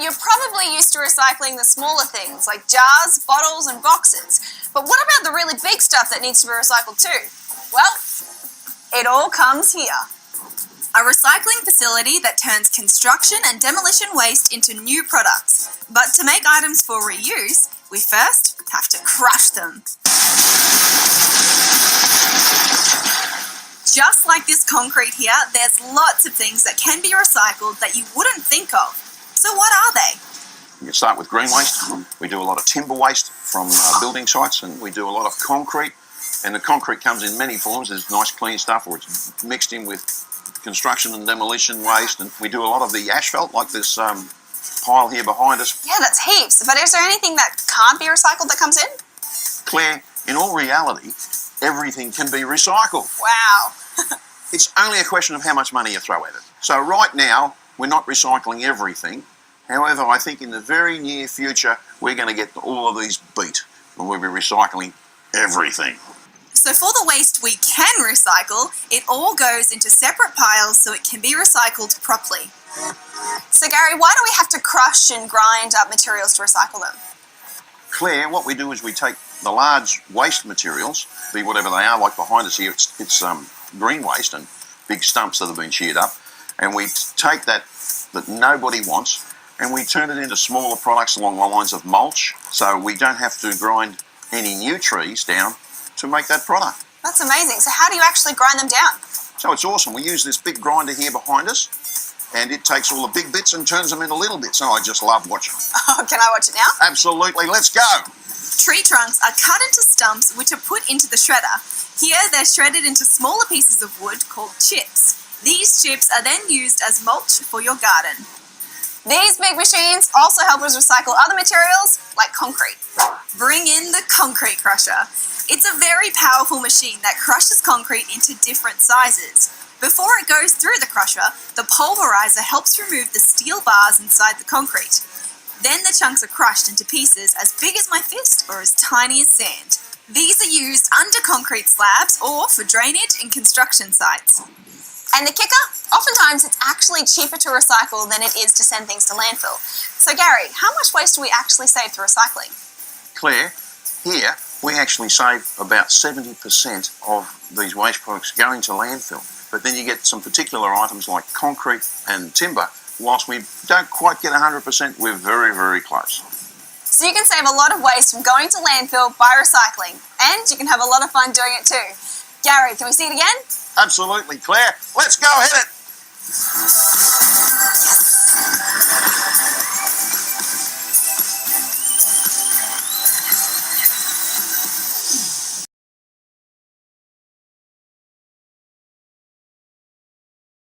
you're probably used to recycling the smaller things like jars, bottles and boxes. But what about the really big stuff that needs to be recycled too? Well, it all comes here. A recycling facility that turns construction and demolition waste into new products. But to make items for reuse, we first have to crush them. Just like this concrete here, there's lots of things that can be recycled that you wouldn't think of. So what are they? You start with green waste. We do a lot of timber waste from building sites, and we do a lot of concrete. And the concrete comes in many forms. There's nice clean stuff, or it's mixed in with construction and demolition waste. And we do a lot of the asphalt, like this pile here behind us. Yeah, that's heaps. But is there anything that can't be recycled that comes in? Claire, in all reality, everything can be recycled. Wow. It's only a question of how much money you throw at it. So right now, we're not recycling everything. However, I think in the very near future, we're going to get all of these beat, and we'll be recycling everything. So for the waste we can recycle, it all goes into separate piles so it can be recycled properly. So Gary, why do we have to crush and grind up materials to recycle them? Claire, what we do is we take the large waste materials, be whatever they are, like behind us here, it's green waste and big stumps that have been sheared up, and we take that nobody wants, and we turn it into smaller products along the lines of mulch, so we don't have to grind any new trees down to make that product. That's amazing. So how do you actually grind them down? So it's awesome. We use this big grinder here behind us, and it takes all the big bits and turns them into little bits, and I just love watching. Oh, can I watch it now? Absolutely. Let's go. Tree trunks are cut into stumps which are put into the shredder. Here they're shredded into smaller pieces of wood called chips. These chips are then used as mulch for your garden. These big machines also help us recycle other materials like concrete. Bring in the concrete crusher. It's a very powerful machine that crushes concrete into different sizes. Before it goes through the crusher, the pulverizer helps remove the steel bars inside the concrete. Then the chunks are crushed into pieces as big as my fist or as tiny as sand. These are used under concrete slabs or for drainage in construction sites. And the kicker? Oftentimes it's actually cheaper to recycle than it is to send things to landfill. So Gary, how much waste do we actually save through recycling? Claire, here we actually save about 70% of these waste products going to landfill. But then you get some particular items like concrete and timber. Whilst we don't quite get 100%, we're very, very close. So you can save a lot of waste from going to landfill by recycling, and you can have a lot of fun doing it too. Gary, can we see it again? Absolutely, Claire. Let's go hit it.